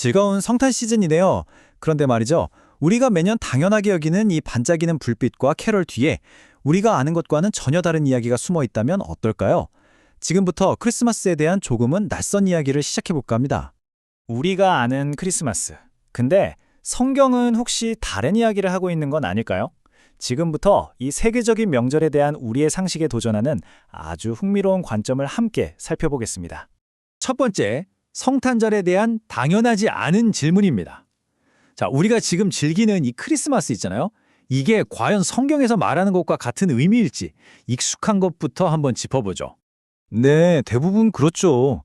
즐거운 성탄 시즌이네요. 그런데 말이죠. 우리가 매년 당연하게 여기는 이 반짝이는 불빛과 캐럴 뒤에 우리가 아는 것과는 전혀 다른 이야기가 숨어 있다면 어떨까요? 지금부터 크리스마스에 대한 조금은 낯선 이야기를 시작해볼까 합니다. 우리가 아는 크리스마스. 근데 성경은 혹시 다른 이야기를 하고 있는 건 아닐까요? 지금부터 이 세계적인 명절에 대한 우리의 상식에 도전하는 아주 흥미로운 관점을 함께 살펴보겠습니다. 첫 번째, 성탄절에 대한 당연하지 않은 질문입니다. 자, 우리가 지금 즐기는 이 크리스마스 있잖아요. 이게 과연 성경에서 말하는 것과 같은 의미일지 익숙한 것부터 한번 짚어보죠. 네, 대부분 그렇죠.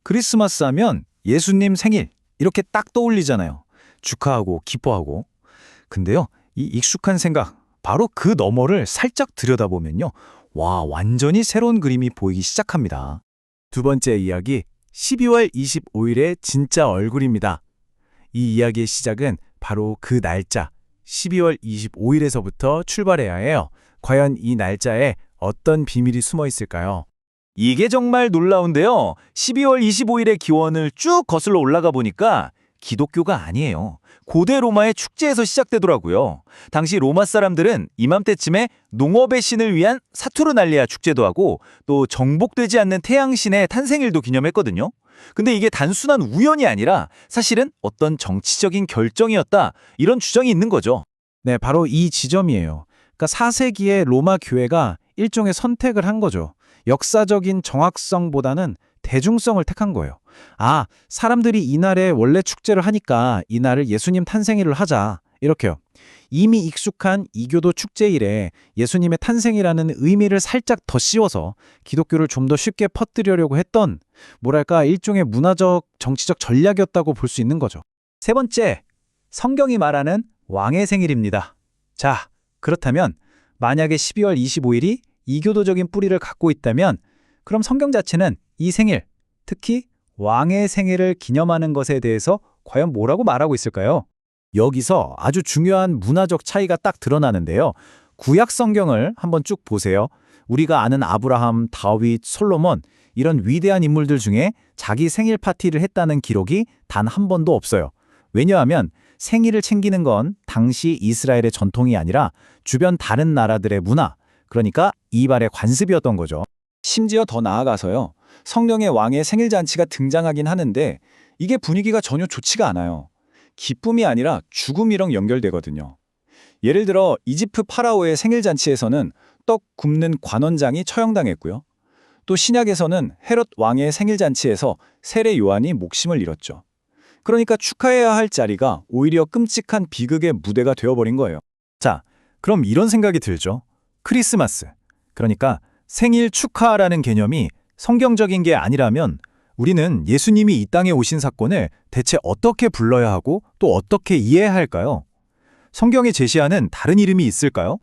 크리스마스 하면 예수님 생일 이렇게 딱 떠올리잖아요. 축하하고 기뻐하고. 근데요, 이 익숙한 생각, 바로 그 너머를 살짝 들여다보면요. 와, 완전히 새로운 그림이 보이기 시작합니다. 두 번째 이야기, 12월 25일의 진짜 얼굴입니다. 이 이야기의 시작은 바로 그 날짜, 12월 25일에서부터 출발해야 해요. 과연 이 날짜에 어떤 비밀이 숨어 있을까요? 이게 정말 놀라운데요. 12월 25일의 기원을 쭉 거슬러 올라가 보니까 기독교가 아니에요. 고대 로마의 축제에서 시작되더라고요. 당시 로마 사람들은 이맘때쯤에 농업의 신을 위한 사투르날리아 축제도 하고 또 정복되지 않는 태양신의 탄생일도 기념했거든요. 근데 이게 단순한 우연이 아니라 사실은 어떤 정치적인 결정이었다, 이런 주장이 있는 거죠. 네, 바로 이 지점이에요. 그러니까 4세기의 로마 교회가 일종의 선택을 한 거죠. 역사적인 정확성보다는 대중성을 택한 거예요. 아, 사람들이 이날에 원래 축제를 하니까 이날을 예수님 탄생일을 하자. 이렇게요. 이미 익숙한 이교도 축제일에 예수님의 탄생이라는 의미를 살짝 더 씌워서 기독교를 좀 더 쉽게 퍼뜨리려고 했던, 뭐랄까, 일종의 문화적, 정치적 전략이었다고 볼 수 있는 거죠. 세 번째, 성경이 말하는 왕의 생일입니다. 자, 그렇다면 만약에 12월 25일이 이교도적인 뿌리를 갖고 있다면 그럼 성경 자체는 이 생일, 특히 왕의 생일을 기념하는 것에 대해서 과연 뭐라고 말하고 있을까요? 여기서 아주 중요한 문화적 차이가 딱 드러나는데요. 구약 성경을 한번 쭉 보세요. 우리가 아는 아브라함, 다윗, 솔로몬 이런 위대한 인물들 중에 자기 생일 파티를 했다는 기록이 단 한 번도 없어요. 왜냐하면 생일을 챙기는 건 당시 이스라엘의 전통이 아니라 주변 다른 나라들의 문화, 그러니까 이발의 관습이었던 거죠. 심지어 더 나아가서요. 성령의 왕의 생일 잔치가 등장하긴 하는데 이게 분위기가 전혀 좋지가 않아요. 기쁨이 아니라 죽음이랑 연결되거든요. 예를 들어 이집트 파라오의 생일 잔치에서는 떡 굽는 관원장이 처형당했고요. 또 신약에서는 헤롯 왕의 생일 잔치에서 세례 요한이 목숨을 잃었죠. 그러니까 축하해야 할 자리가 오히려 끔찍한 비극의 무대가 되어버린 거예요. 자, 그럼 이런 생각이 들죠. 크리스마스, 그러니까 생일 축하라는 개념이 성경적인 게 아니라면 우리는 예수님이 이 땅에 오신 사건을 대체 어떻게 불러야 하고 또 어떻게 이해해야 할까요? 성경이 제시하는 다른 이름이 있을까요?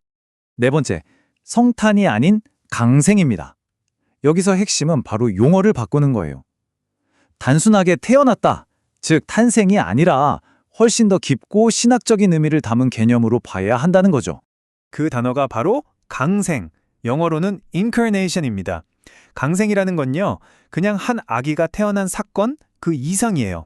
네 번째, 성탄이 아닌 강생입니다. 여기서 핵심은 바로 용어를 바꾸는 거예요. 단순하게 태어났다, 즉 탄생이 아니라 훨씬 더 깊고 신학적인 의미를 담은 개념으로 봐야 한다는 거죠. 그 단어가 바로 강생, 영어로는 incarnation입니다. 강생이라는 건요, 그냥 한 아기가 태어난 사건 그 이상이에요.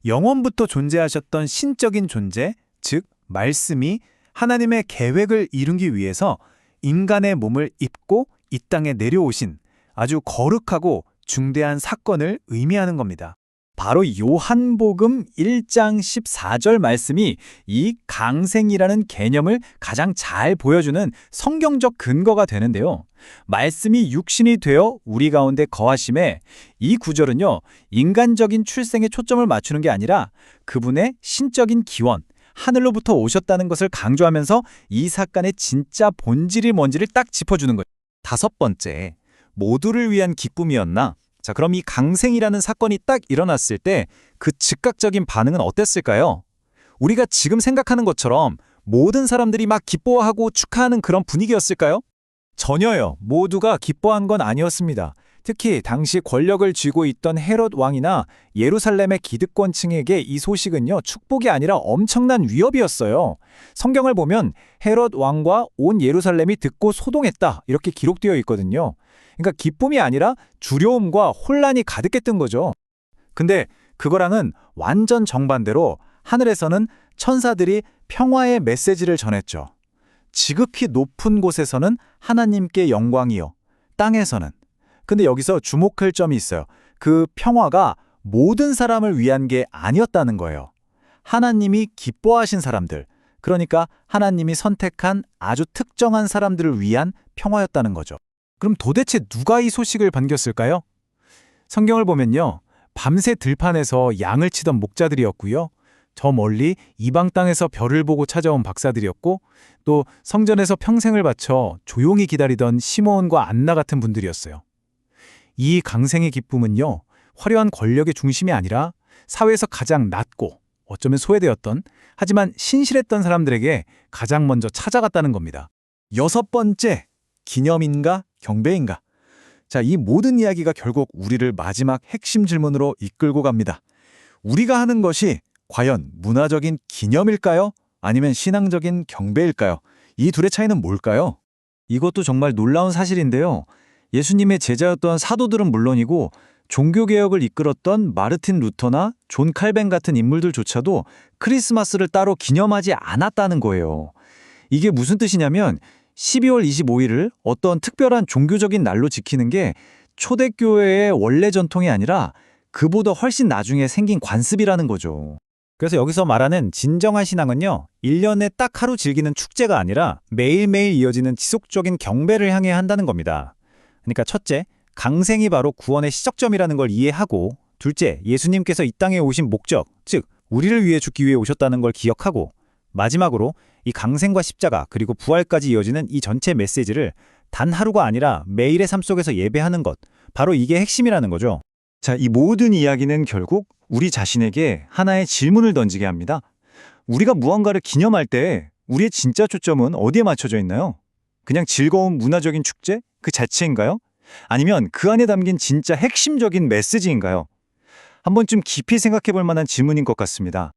영원부터 존재하셨던 신적인 존재, 즉 말씀이 하나님의 계획을 이루기 위해서 인간의 몸을 입고 이 땅에 내려오신 아주 거룩하고 중대한 사건을 의미하는 겁니다. 바로 요한복음 1장 14절 말씀이 이 강생이라는 개념을 가장 잘 보여주는 성경적 근거가 되는데요. 말씀이 육신이 되어 우리 가운데 거하심에 이 구절은요, 인간적인 출생에 초점을 맞추는 게 아니라 그분의 신적인 기원, 하늘로부터 오셨다는 것을 강조하면서 이 사건의 진짜 본질이 뭔지를 딱 짚어주는 거예요. 다섯 번째, 모두를 위한 기쁨이었나? 자, 그럼 이 강생이라는 사건이 딱 일어났을 때 그 즉각적인 반응은 어땠을까요? 우리가 지금 생각하는 것처럼 모든 사람들이 막 기뻐하고 축하하는 그런 분위기였을까요? 전혀요. 모두가 기뻐한 건 아니었습니다. 특히 당시 권력을 쥐고 있던 헤롯 왕이나 예루살렘의 기득권층에게 이 소식은요, 축복이 아니라 엄청난 위협이었어요. 성경을 보면 헤롯 왕과 온 예루살렘이 듣고 소동했다, 이렇게 기록되어 있거든요. 그러니까 기쁨이 아니라 두려움과 혼란이 가득했던 거죠. 근데 그거랑은 완전 정반대로 하늘에서는 천사들이 평화의 메시지를 전했죠. 지극히 높은 곳에서는 하나님께 영광이요. 땅에서는. 근데 여기서 주목할 점이 있어요. 그 평화가 모든 사람을 위한 게 아니었다는 거예요. 하나님이 기뻐하신 사람들, 그러니까 하나님이 선택한 아주 특정한 사람들을 위한 평화였다는 거죠. 그럼 도대체 누가 이 소식을 반겼을까요? 성경을 보면요. 밤새 들판에서 양을 치던 목자들이었고요. 저 멀리 이방 땅에서 별을 보고 찾아온 박사들이었고 또 성전에서 평생을 바쳐 조용히 기다리던 시므온과 안나 같은 분들이었어요. 이 강생의 기쁨은요. 화려한 권력의 중심이 아니라 사회에서 가장 낮고 어쩌면 소외되었던 하지만 신실했던 사람들에게 가장 먼저 찾아갔다는 겁니다. 6번째, 기념인가 경배인가? 자, 이 모든 이야기가 결국 우리를 마지막 핵심 질문으로 이끌고 갑니다. 우리가 하는 것이 과연 문화적인 기념일까요? 아니면 신앙적인 경배일까요? 이 둘의 차이는 뭘까요? 이것도 정말 놀라운 사실인데요. 예수님의 제자였던 사도들은 물론이고 종교개혁을 이끌었던 마르틴 루터나 존 칼뱅 같은 인물들조차도 크리스마스를 따로 기념하지 않았다는 거예요. 이게 무슨 뜻이냐면 12월 25일을 어떤 특별한 종교적인 날로 지키는 게 초대교회의 원래 전통이 아니라 그보다 훨씬 나중에 생긴 관습이라는 거죠. 그래서 여기서 말하는 진정한 신앙은요, 1년에 딱 하루 즐기는 축제가 아니라 매일매일 이어지는 지속적인 경배를 향해야 한다는 겁니다. 그러니까 첫째, 강생이 바로 구원의 시작점이라는 걸 이해하고, 둘째, 예수님께서 이 땅에 오신 목적, 즉 우리를 위해 죽기 위해 오셨다는 걸 기억하고, 마지막으로 이 강생과 십자가 그리고 부활까지 이어지는 이 전체 메시지를 단 하루가 아니라 매일의 삶 속에서 예배하는 것, 바로 이게 핵심이라는 거죠. 자, 이 모든 이야기는 결국 우리 자신에게 하나의 질문을 던지게 합니다. 우리가 무언가를 기념할 때 우리의 진짜 초점은 어디에 맞춰져 있나요? 그냥 즐거운 문화적인 축제? 그 자체인가요? 아니면 그 안에 담긴 진짜 핵심적인 메시지인가요? 한 번쯤 깊이 생각해 볼 만한 질문인 것 같습니다.